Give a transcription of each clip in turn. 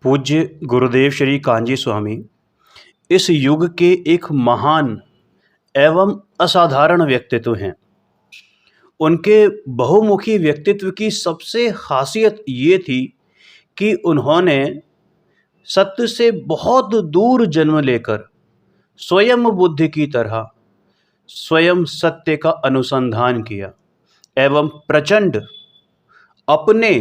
पूज्य गुरुदेव श्री कांजी स्वामी इस युग के एक महान एवं असाधारण व्यक्तित्व हैं। उनके बहुमुखी व्यक्तित्व की सबसे खासियत ये थी कि उन्होंने सत्य से बहुत दूर जन्म लेकर स्वयं बुद्ध की तरह स्वयं सत्य का अनुसंधान किया एवं अपने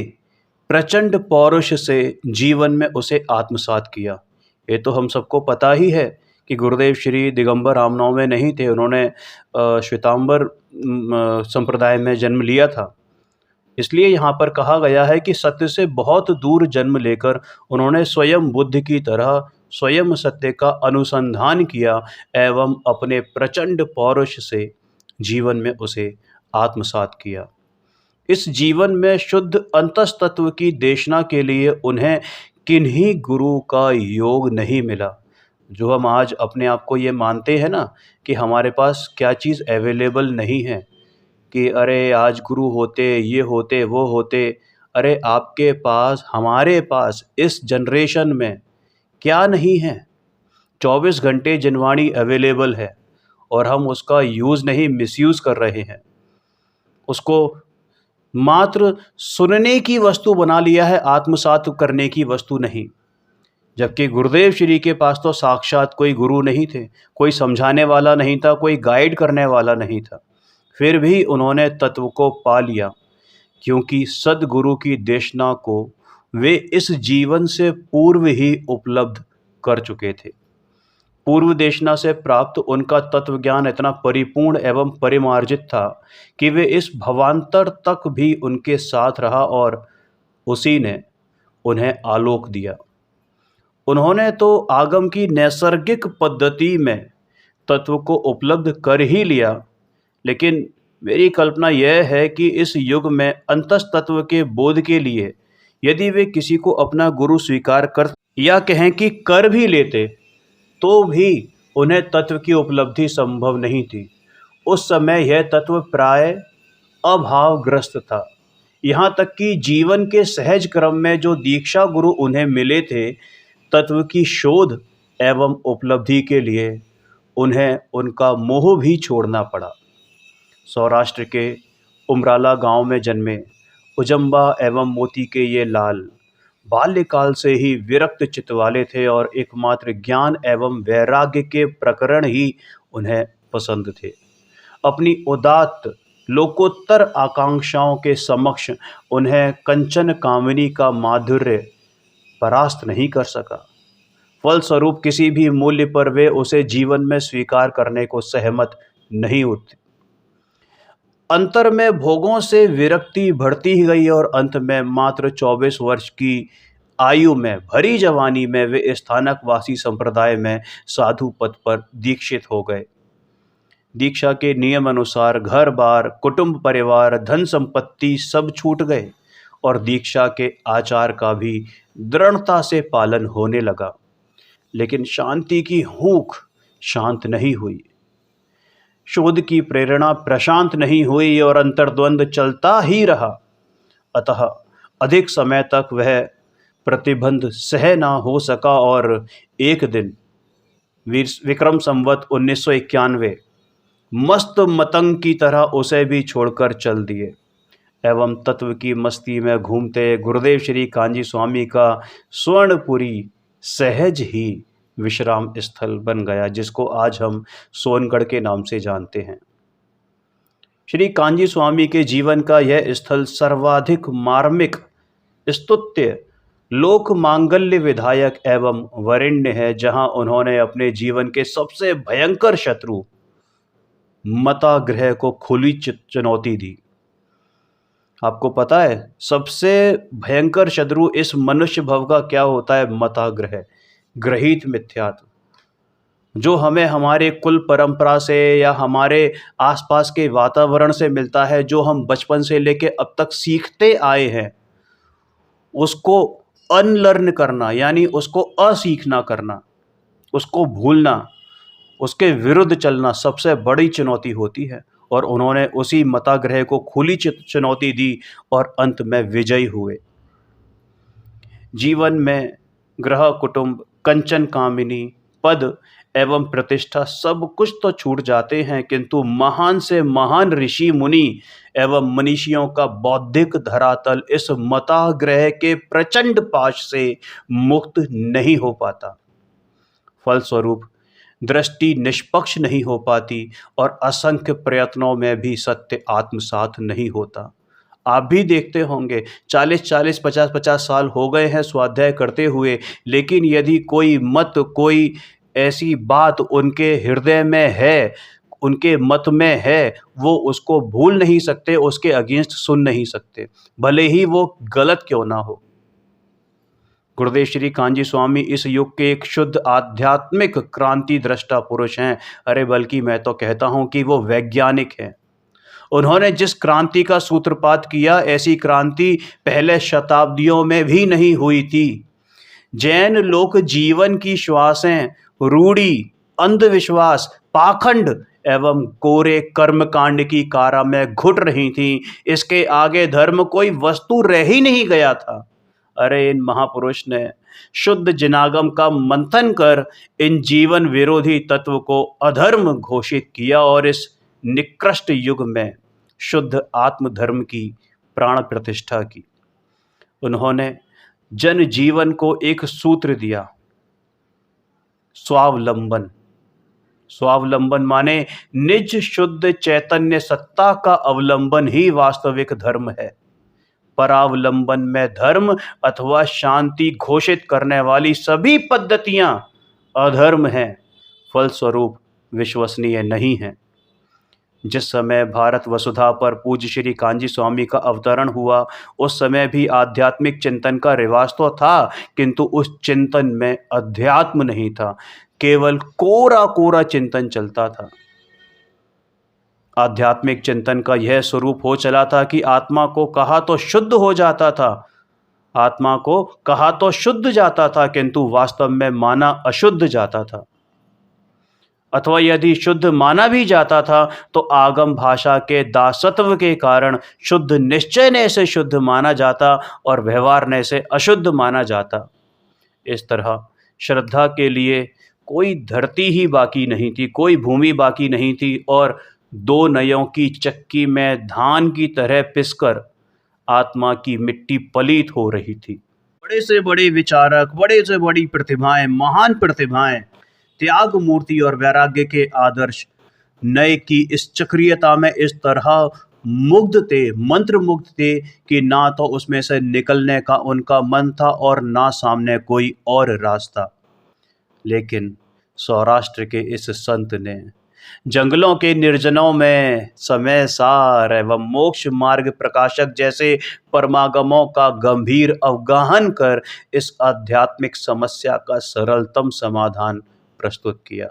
प्रचंड पौरुष से जीवन में उसे आत्मसात किया। ये तो हम सबको पता ही है कि गुरुदेव श्री दिगंबर रामनवमी में नहीं थे, उन्होंने श्वेतांबर संप्रदाय में जन्म लिया था। इसलिए यहाँ पर कहा गया है कि सत्य से बहुत दूर जन्म लेकर उन्होंने स्वयं बुद्ध की तरह स्वयं सत्य का अनुसंधान किया एवं अपने प्रचंड पौरुष से जीवन में उसे आत्मसात किया। इस जीवन में शुद्ध अंतस्तत्व की देशना के लिए उन्हें किन्हीं गुरु का योग नहीं मिला। जो हम आज अपने आप को ये मानते हैं ना कि हमारे पास क्या चीज़ अवेलेबल नहीं है, कि अरे आज गुरु होते, ये होते, वो होते। अरे आपके पास, हमारे पास इस जनरेशन में क्या नहीं है? 24 घंटे जनवाणी अवेलेबल है और हम उसका यूज़ नहीं, मिसयूज़ कर रहे हैं। उसको मात्र सुनने की वस्तु बना लिया है, आत्मसात करने की वस्तु नहीं। जबकि गुरुदेव श्री के पास तो साक्षात कोई गुरु नहीं थे, कोई समझाने वाला नहीं था, कोई गाइड करने वाला नहीं था। फिर भी उन्होंने तत्व को पा लिया, क्योंकि सद्गुरु की देशना को वे इस जीवन से पूर्व ही उपलब्ध कर चुके थे। पूर्व देशना से प्राप्त उनका तत्व ज्ञान इतना परिपूर्ण एवं परिमार्जित था कि वे इस भवांतर तक भी उनके साथ रहा और उसी ने उन्हें आलोक दिया। उन्होंने तो आगम की नैसर्गिक पद्धति में तत्व को उपलब्ध कर ही लिया, लेकिन मेरी कल्पना यह है कि इस युग में अंतस्तत्व के बोध के लिए यदि वे किसी को अपना गुरु स्वीकार कर या कहें कि कर भी लेते तो भी उन्हें तत्व की उपलब्धि संभव नहीं थी। उस समय यह तत्व प्राय अभावग्रस्त था। यहाँ तक कि जीवन के सहज क्रम में जो दीक्षा गुरु उन्हें मिले थे, तत्व की शोध एवं उपलब्धि के लिए उन्हें उनका मोह भी छोड़ना पड़ा। सौराष्ट्र के उमराला गांव में जन्मे उजम्बा एवं मोती के ये लाल बाल्यकाल से ही विरक्त चित्त वाले थे और एकमात्र ज्ञान एवं वैराग्य के प्रकरण ही उन्हें पसंद थे। अपनी उदात्त लोकोत्तर आकांक्षाओं के समक्ष उन्हें कंचन कामिनी का माधुर्य परास्त नहीं कर सका। फलस्वरूप किसी भी मूल्य पर वे उसे जीवन में स्वीकार करने को सहमत नहीं होते। अंतर में भोगों से विरक्ति बढ़ती ही गई और अंत में मात्र 24 वर्ष की आयु में भरी जवानी में वे स्थानकवासी संप्रदाय में साधु पद पर दीक्षित हो गए। दीक्षा के नियम अनुसार घर बार, कुटुंब परिवार, धन संपत्ति सब छूट गए और दीक्षा के आचार का भी दृढ़ता से पालन होने लगा। लेकिन शांति की हूक शांत नहीं हुई, शोध की प्रेरणा प्रशांत नहीं हुई और अंतर्द्वंद चलता ही रहा। अतः अधिक समय तक वह प्रतिबंध सह ना हो सका और एक दिन विक्रम संवत 1991 मस्त मतंग की तरह उसे भी छोड़कर चल दिए एवं तत्व की मस्ती में घूमते गुरुदेव श्री कांजी स्वामी का स्वर्णपुरी सहज ही विश्राम स्थल बन गया, जिसको आज हम सोनगढ़ के नाम से जानते हैं। श्री कांजी स्वामी के जीवन का यह स्थल सर्वाधिक मार्मिक, स्तुत्य, लोक मांगल्य विधायक एवं वरेण्य है, जहां उन्होंने अपने जीवन के सबसे भयंकर शत्रु मताग्रह को खुली चुनौती दी। आपको पता है सबसे भयंकर शत्रु इस मनुष्य भव का क्या होता है? मताग्रह, ग्रहित मिथ्यात्व, जो हमें हमारे कुल परंपरा से या हमारे आसपास के वातावरण से मिलता है, जो हम बचपन से लेके अब तक सीखते आए हैं, उसको अनलर्न करना यानी उसको असीखना करना, उसको भूलना, उसके विरुद्ध चलना सबसे बड़ी चुनौती होती है। और उन्होंने उसी मताग्रह को खुली चुनौती दी और अंत में विजयी हुए। जीवन में ग्रह कुटुंब, कंचन कामिनी, पद एवं प्रतिष्ठा सब कुछ तो छूट जाते हैं, किंतु महान से महान ऋषि मुनि एवं मनीषियों का बौद्धिक धरातल इस मताग्रह के प्रचंड पाश से मुक्त नहीं हो पाता। फलस्वरूप दृष्टि निष्पक्ष नहीं हो पाती और असंख्य प्रयत्नों में भी सत्य आत्मसात नहीं होता। आप भी देखते होंगे 40-40, 50-50 साल हो गए हैं स्वाध्याय करते हुए, लेकिन यदि कोई मत, कोई ऐसी बात उनके हृदय में है, उनके मत में है, वो उसको भूल नहीं सकते, उसके अगेंस्ट सुन नहीं सकते, भले ही वो गलत क्यों ना हो। गुरुदेव श्री कांजी स्वामी इस युग के एक शुद्ध आध्यात्मिक क्रांति दृष्टा पुरुष हैं। अरे बल्कि मैं तो कहता हूँ कि वो वैज्ञानिक हैं। उन्होंने जिस क्रांति का सूत्रपात किया, ऐसी क्रांति पहले शताब्दियों में भी नहीं हुई थी। जैन लोक जीवन की श्वासें रूढ़ी, अंधविश्वास, पाखंड एवं कोरे कर्मकांड की कारा में घुट रही थीं। इसके आगे धर्म कोई वस्तु रह ही नहीं गया था। अरे इन महापुरुष ने शुद्ध जिनागम का मंथन कर इन जीवन विरोधी तत्व को अधर्म घोषित किया और इस निकृष्ट युग में शुद्ध आत्मधर्म की प्राण प्रतिष्ठा की। उन्होंने जन जीवन को एक सूत्र दिया, स्वावलंबन। स्वावलंबन माने निज शुद्ध चैतन्य सत्ता का अवलंबन ही वास्तविक धर्म है। परावलंबन में धर्म अथवा शांति घोषित करने वाली सभी पद्धतियां अधर्म हैं, फलस्वरूप विश्वसनीय नहीं हैं। जिस समय भारत वसुधा पर पूज्य श्री कांजी स्वामी का अवतरण हुआ, उस समय भी आध्यात्मिक चिंतन का रिवाज तो था, किंतु उस चिंतन में अध्यात्म नहीं था, केवल कोरा कोरा चिंतन चलता था। आध्यात्मिक चिंतन का यह स्वरूप हो चला था कि आत्मा को कहा तो शुद्ध हो जाता था, आत्मा को कहा तो शुद्ध जाता था, किंतु वास्तव में माना अशुद्ध जाता था। अथवा यदि शुद्ध माना भी जाता था तो आगम भाषा के दासत्व के कारण शुद्ध निश्चय ने से शुद्ध माना जाता और व्यवहार ने से अशुद्ध माना जाता। इस तरह श्रद्धा के लिए कोई धरती ही बाकी नहीं थी, कोई भूमि बाकी नहीं थी और दो नयों की चक्की में धान की तरह पिसकर आत्मा की मिट्टी पलीत हो रही थी। बड़े से बड़े विचारक, बड़े से बड़ी प्रतिभाएं, महान प्रतिभाएं, त्याग मूर्ति और वैराग्य के आदर्श नए की इस चक्रीयता में इस तरह मुग्ध थे, मंत्र मुग्ध थे कि ना तो उसमें से निकलने का उनका मन था और ना सामने कोई और रास्ता। लेकिन सौराष्ट्र के इस संत ने जंगलों के निर्जनों में समय सार एवं मोक्ष मार्ग प्रकाशक जैसे परमागमों का गंभीर अवगाहन कर इस आध्यात्मिक समस्या का सरलतम समाधान प्रस्तुत किया।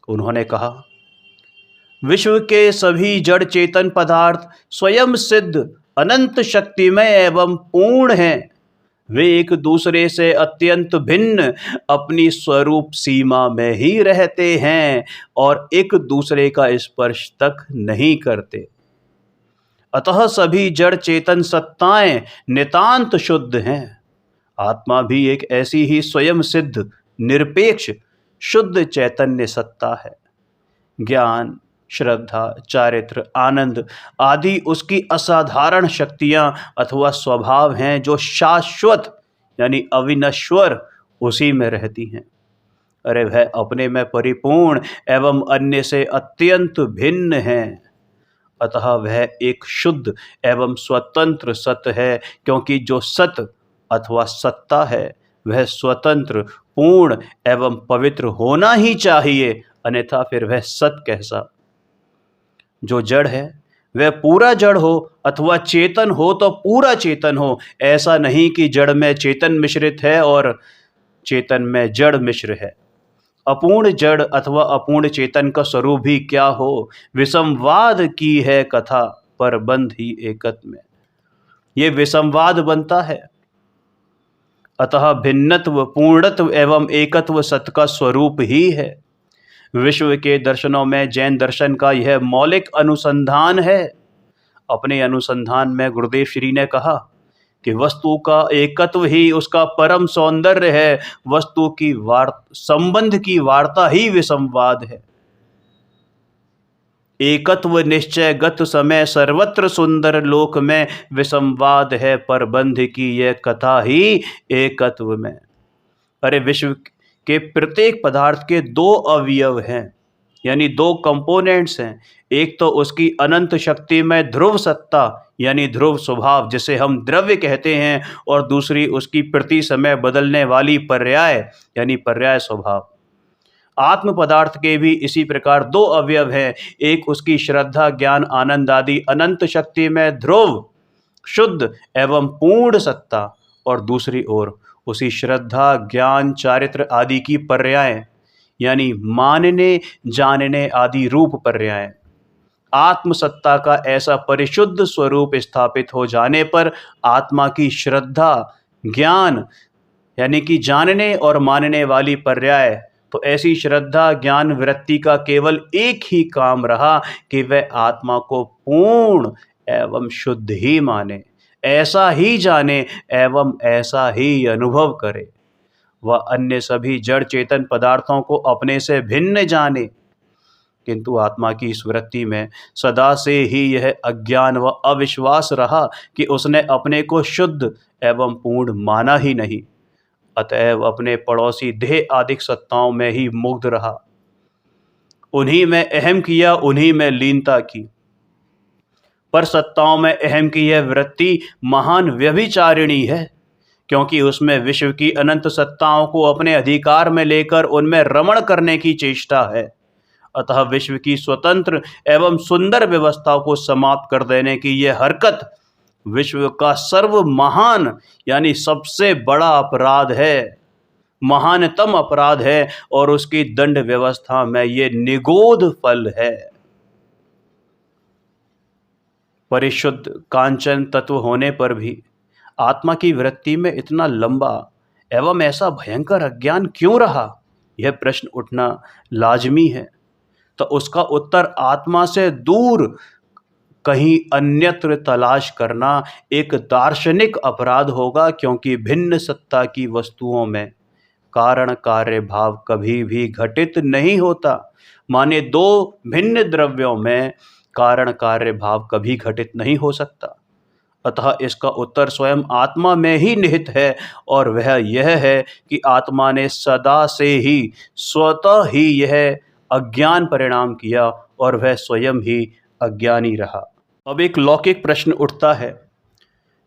उन्होंने कहा, विश्व के सभी जड़ चेतन पदार्थ स्वयं सिद्ध, अनंत शक्तिमय एवं पूर्ण हैं। वे एक दूसरे से अत्यंत भिन्न अपनी स्वरूप सीमा में ही रहते हैं और एक दूसरे का स्पर्श तक नहीं करते। अतः सभी जड़ चेतन सत्ताएं नितांत शुद्ध हैं। आत्मा भी एक ऐसी ही स्वयं सिद्ध, निरपेक्ष, शुद्ध चैतन्य सत्ता है। ज्ञान, श्रद्धा, चारित्र, आनंद आदि उसकी असाधारण शक्तियां अथवा स्वभाव हैं जो शाश्वत यानी अविनश्वर उसी में रहती हैं। अरे वह अपने में परिपूर्ण एवं अन्य से अत्यंत भिन्न है। अतः वह एक शुद्ध एवं स्वतंत्र सत्य है, क्योंकि जो सत्य अथवा सत्ता है वह स्वतंत्र, पूर्ण एवं पवित्र होना ही चाहिए, अन्यथा फिर वह सत्य कैसा। जो जड़ है वह पूरा जड़ हो अथवा चेतन हो तो पूरा चेतन हो। ऐसा नहीं कि जड़ में चेतन मिश्रित है और चेतन में जड़ मिश्र है। अपूर्ण जड़ अथवा अपूर्ण चेतन का स्वरूप भी क्या हो, विषमवाद की है कथा, पर बंध ही एकत्व में। ये विषमवाद बनता है। अतः भिन्नत्व, पूर्णत्व एवं एकत्व सत्य का स्वरूप ही है। विश्व के दर्शनों में जैन दर्शन का यह मौलिक अनुसंधान है। अपने अनुसंधान में गुरुदेव श्री ने कहा कि वस्तु का एकत्व ही उसका परम सौंदर्य है, वस्तु की संबंध की वार्ता ही विसंवाद है। एकत्व निश्चय गत समय सर्वत्र सुंदर लोक में, विसंवाद है परबंध की यह कथा ही एकत्व में। अरे विश्व के प्रत्येक पदार्थ के दो अवयव हैं, यानी दो कंपोनेंट्स हैं। एक तो उसकी अनंत शक्ति में ध्रुव सत्ता यानी ध्रुव स्वभाव जिसे हम द्रव्य कहते हैं, और दूसरी उसकी प्रति समय बदलने वाली पर्याय यानी पर्याय स्वभाव। आत्म पदार्थ के भी इसी प्रकार दो अवयव हैं, एक उसकी श्रद्धा ज्ञान आनंद आदि अनंत शक्ति में ध्रुव शुद्ध एवं पूर्ण सत्ता, और दूसरी ओर उसी श्रद्धा ज्ञान चारित्र आदि की पर्याय यानी मानने जानने आदि रूप पर्याय। आत्मसत्ता का ऐसा परिशुद्ध स्वरूप स्थापित हो जाने पर आत्मा की श्रद्धा ज्ञान यानी कि जानने और मानने वाली पर्याय, तो ऐसी श्रद्धा ज्ञान वृत्ति का केवल एक ही काम रहा कि वह आत्मा को पूर्ण एवं शुद्ध ही माने, ऐसा ही जाने एवं ऐसा ही अनुभव करे। वह अन्य सभी जड़ चेतन पदार्थों को अपने से भिन्न जाने, किंतु आत्मा की इस वृत्ति में सदा से ही यह अज्ञान व अविश्वास रहा कि उसने अपने को शुद्ध एवं पूर्ण माना ही नहीं, अतएव अपने पड़ोसी देह आदिक सत्ताओं में ही मुग्ध रहा। उन्हीं में अहम किया, उन्हीं में लीनता की। पर सत्ताओं में अहम की यह वृत्ति महान व्यभिचारिणी है, क्योंकि उसमें विश्व की अनंत सत्ताओं को अपने अधिकार में लेकर उनमें रमण करने की चेष्टा है। अतः विश्व की स्वतंत्र एवं सुंदर व्यवस्था को समाप्त कर देने की यह हरकत विश्व का सर्व महान यानी सबसे बड़ा अपराध है, महानतम अपराध है, और उसकी दंड व्यवस्था में ये निगोध फल है। परिशुद्ध कांचन तत्व होने पर भी आत्मा की वृत्ति में इतना लंबा एवं ऐसा भयंकर अज्ञान क्यों रहा, यह प्रश्न उठना लाजमी है। तो उसका उत्तर आत्मा से दूर कहीं अन्यत्र तलाश करना एक दार्शनिक अपराध होगा, क्योंकि भिन्न सत्ता की वस्तुओं में कारण कार्य भाव कभी भी घटित नहीं होता। माने दो भिन्न द्रव्यों में कारण कार्य भाव कभी घटित नहीं हो सकता। अतः इसका उत्तर स्वयं आत्मा में ही निहित है, और वह यह है कि आत्मा ने सदा से ही स्वतः ही यह अज्ञान परिणाम किया, और वह स्वयं ही अज्ञानी रहा। अब एक लौकिक प्रश्न उठता है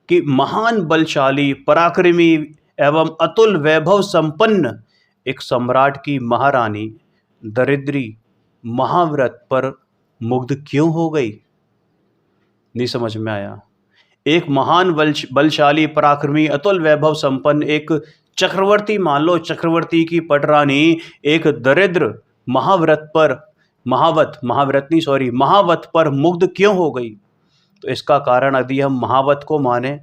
कि महान बलशाली पराक्रमी एवं अतुल वैभव संपन्न एक सम्राट की महारानी दरिद्री महाव्रत पर मुग्ध क्यों हो गई? नहीं समझ में आया। एक महान बलशाली पराक्रमी अतुल वैभव संपन्न एक चक्रवर्ती, मान लो चक्रवर्ती की पटरानी एक दरिद्र महाव्रत पर मुग्ध क्यों हो गई? तो इसका कारण यदि हम महावत को माने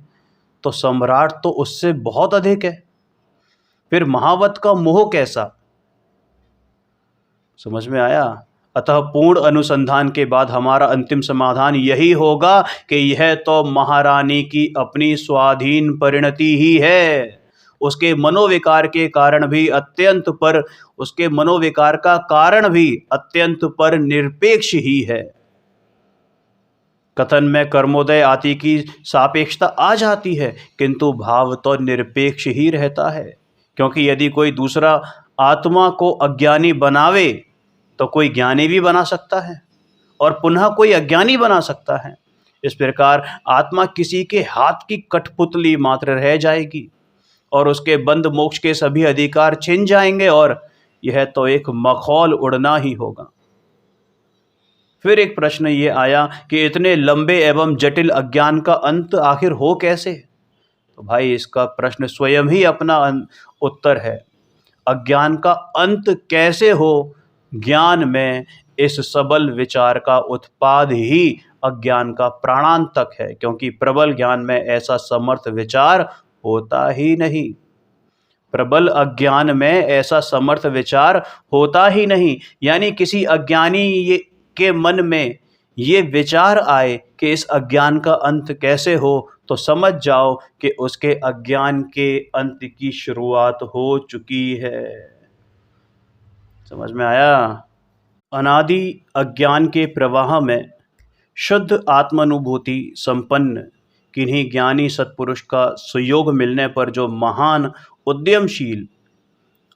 तो सम्राट तो उससे बहुत अधिक है, फिर महावत का मोह कैसा? समझ में आया? अतः पूर्ण अनुसंधान के बाद हमारा अंतिम समाधान यही होगा कि यह तो महारानी की अपनी स्वाधीन परिणति ही है। उसके मनोविकार के कारण भी अत्यंत पर, उसके मनोविकार का कारण भी अत्यंत पर निरपेक्ष ही है। कथन में कर्मोदय आदि की सापेक्षता आ जाती है, किंतु भाव तो निरपेक्ष ही रहता है, क्योंकि यदि कोई दूसरा आत्मा को अज्ञानी बनावे तो कोई ज्ञानी भी बना सकता है, और पुनः कोई अज्ञानी बना सकता है। इस प्रकार आत्मा किसी के हाथ की कठपुतली मात्र रह जाएगी, और उसके बंद मोक्ष के सभी अधिकार छिन जाएंगे, और यह तो एक मखौल उड़ना ही होगा। फिर एक प्रश्न ये आया कि इतने लंबे एवं जटिल अज्ञान का अंत आखिर हो कैसे? तो भाई इसका प्रश्न स्वयं ही अपना उत्तर है। अज्ञान का अंत कैसे हो? ज्ञान में इस सबल विचार का उत्पाद ही अज्ञान का प्राणांतक है, क्योंकि प्रबल ज्ञान में ऐसा समर्थ विचार होता ही नहीं। प्रबल अज्ञान में ऐसा समर्थ विचार होता ही नहीं, यानी किसी अज्ञानी के मन में ये विचार आए कि इस अज्ञान का अंत कैसे हो, तो समझ जाओ कि उसके अज्ञान के अंत की शुरुआत हो चुकी है। समझ में आया? अनादि अज्ञान के प्रवाह में शुद्ध आत्मानुभूति संपन्न किन्हीं ज्ञानी सत्पुरुष का सुयोग मिलने पर जो महान उद्यमशील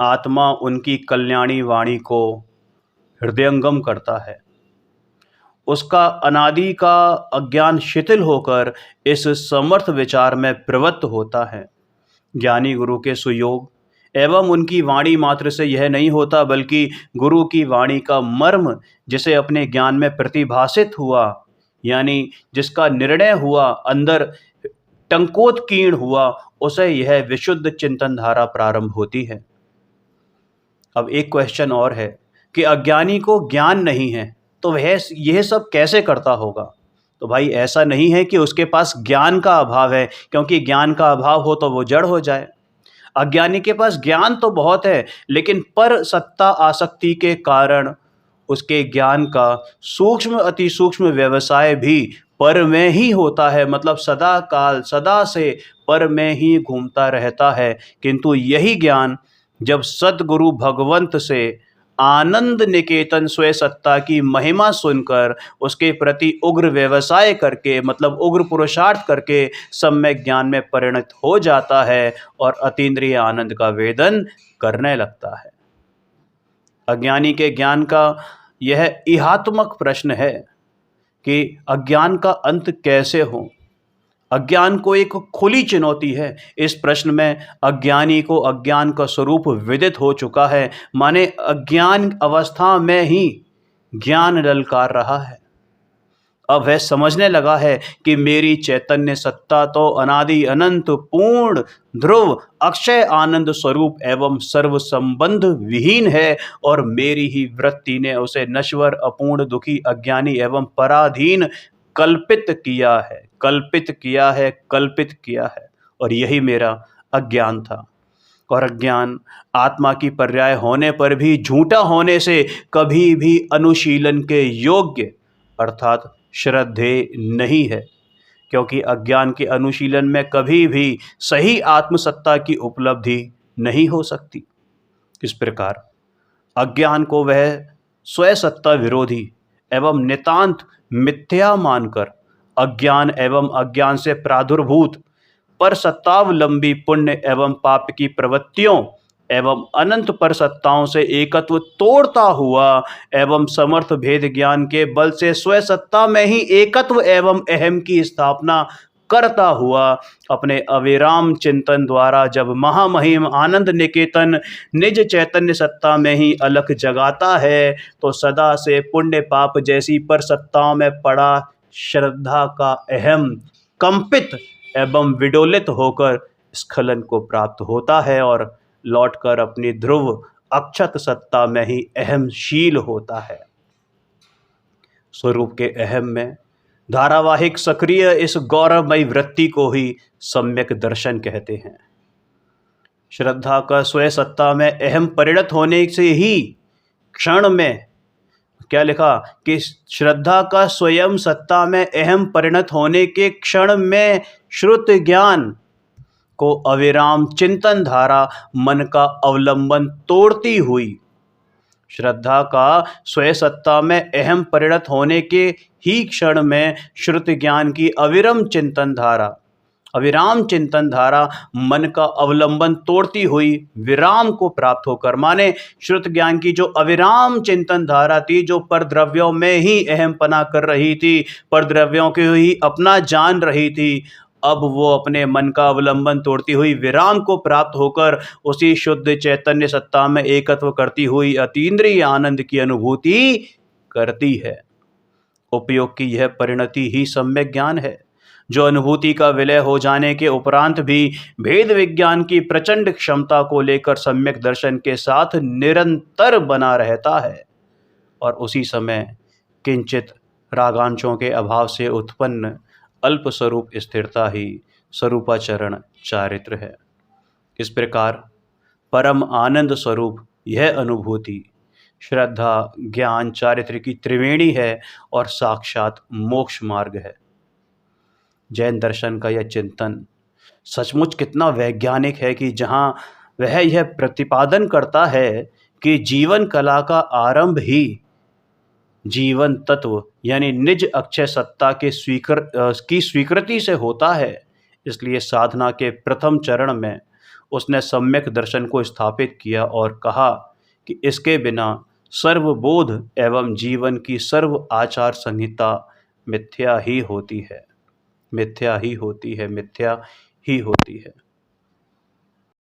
आत्मा उनकी कल्याणी वाणी को हृदयंगम करता है, उसका अनादि का अज्ञान शिथिल होकर इस समर्थ विचार में प्रवृत्त होता है। ज्ञानी गुरु के सुयोग एवं उनकी वाणी मात्र से यह नहीं होता, बल्कि गुरु की वाणी का मर्म जिसे अपने ज्ञान में प्रतिभासित हुआ, यानी जिसका निर्णय हुआ, अंदर टंकोत्कीर्ण हुआ, उसे यह विशुद्ध चिंतन धारा प्रारंभ होती है। अब एक क्वेश्चन और है कि अज्ञानी को ज्ञान नहीं है तो वह यह सब कैसे करता होगा? तो भाई ऐसा नहीं है कि उसके पास ज्ञान का अभाव है, क्योंकि ज्ञान का अभाव हो तो वो जड़ हो जाए। अज्ञानी के पास ज्ञान तो बहुत है, लेकिन पर सत्ता आसक्ति के कारण उसके ज्ञान का सूक्ष्म अति सूक्ष्म व्यवसाय भी पर में ही होता है, मतलब सदा काल सदा से पर में ही घूमता रहता है। किंतु यही ज्ञान जब सद्गुरु भगवंत से आनंद निकेतन स्वयं सत्ता की महिमा सुनकर उसके प्रति उग्र व्यवसाय करके, मतलब उग्र पुरुषार्थ करके सम्यक ज्ञान में परिणत हो जाता है और अतीन्द्रिय आनंद का वेदन करने लगता है। अज्ञानी के ज्ञान का यह इहात्मक प्रश्न है कि अज्ञान का अंत कैसे हो। अज्ञान को एक खुली चुनौती है। इस प्रश्न में अज्ञानी को अज्ञान का स्वरूप विदित हो चुका है, माने अज्ञान अवस्था में ही ज्ञान ललकार रहा है। अब वह समझने लगा है कि मेरी चैतन्य सत्ता तो अनादि अनंत पूर्ण ध्रुव अक्षय आनंद स्वरूप एवं सर्व संबंध विहीन है, और मेरी ही वृत्ति ने उसे नश्वर अपूर्ण दुखी अज्ञानी एवं पराधीन कल्पित किया है, और यही मेरा अज्ञान था। और अज्ञान आत्मा की पर्याय होने पर भी झूठा होने से कभी भी अनुशीलन के योग्य अर्थात श्रद्धेय नहीं है, क्योंकि अज्ञान के अनुशीलन में कभी भी सही आत्मसत्ता की उपलब्धि नहीं हो सकती। इस प्रकार अज्ञान को वह स्वयं सत्ता विरोधी एवं नितांत मिथ्या मानकर अज्ञान एवं अज्ञान से प्रादुर्भूत पर सत्तावलंबी पुण्य एवं पाप की प्रवृत्तियों एवं अनंत पर सत्ताओं से एकत्व तोड़ता हुआ एवं समर्थ भेद ज्ञान के बल से स्वयं सत्ता में ही एकत्व एवं अहम की स्थापना करता हुआ अपने अविराम चिंतन द्वारा जब महामहिम आनंद निकेतन निज चैतन्य सत्ता में ही अलख जगाता है, तो सदा से पुण्य पाप जैसी पर सत्ताओं में पड़ा श्रद्धा का अहम कंपित एवं विडोलित होकर स्खलन को प्राप्त होता है और लौटकर अपनी ध्रुव अक्षत सत्ता में ही अहमशील होता है। स्वरूप के अहम में धारावाहिक सक्रिय इस गौरवमयी वृत्ति को ही सम्यक दर्शन कहते हैं। श्रद्धा का स्वयं सत्ता में अहम परिणत होने से ही क्षण में क्या लिखा कि श्रद्धा का स्वयं सत्ता में अहम परिणत होने के क्षण में श्रुत ज्ञान को अविराम चिंतन धारा मन का अवलंबन तोड़ती हुई, श्रद्धा का स्वयं सत्ता में अहम परिणत होने के ही क्षण में श्रुत ज्ञान की अविराम चिंतन धारा मन का अवलंबन तोड़ती हुई विराम को प्राप्त होकर, माने श्रुत ज्ञान की जो अविराम चिंतन धारा थी, जो परद्रव्यों में ही अहम पना कर रही थी, परद्रव्यों को ही अपना जान रही थी, अब वो अपने मन का अवलंबन तोड़ती हुई विराम को प्राप्त होकर उसी शुद्ध चैतन्य सत्ता में एकत्व करती हुई अतीन्द्रिय आनंद की अनुभूति करती है। उपयोग की यह परिणति ही सम्यक ज्ञान है, जो अनुभूति का विलय हो जाने के उपरांत भी भेद विज्ञान की प्रचंड क्षमता को लेकर सम्यक दर्शन के साथ निरंतर बना रहता है, और उसी समय किंचित रागांशों के अभाव से उत्पन्न अल्प स्वरूप स्थिरता ही स्वरूपाचरण चारित्र है। इस प्रकार परम आनंद स्वरूप यह अनुभूति श्रद्धा ज्ञान चारित्र की त्रिवेणी है और साक्षात मोक्ष मार्ग है। जैन दर्शन का यह चिंतन सचमुच कितना वैज्ञानिक है कि जहाँ वह यह प्रतिपादन करता है कि जीवन कला का आरंभ ही जीवन तत्व यानी निज अक्षय सत्ता के की स्वीकृति से होता है। इसलिए साधना के प्रथम चरण में उसने सम्यक दर्शन को स्थापित किया और कहा कि इसके बिना सर्वबोध एवं जीवन की सर्व आचार संहिता मिथ्या ही होती है, मिथ्या ही होती है, मिथ्या ही होती है।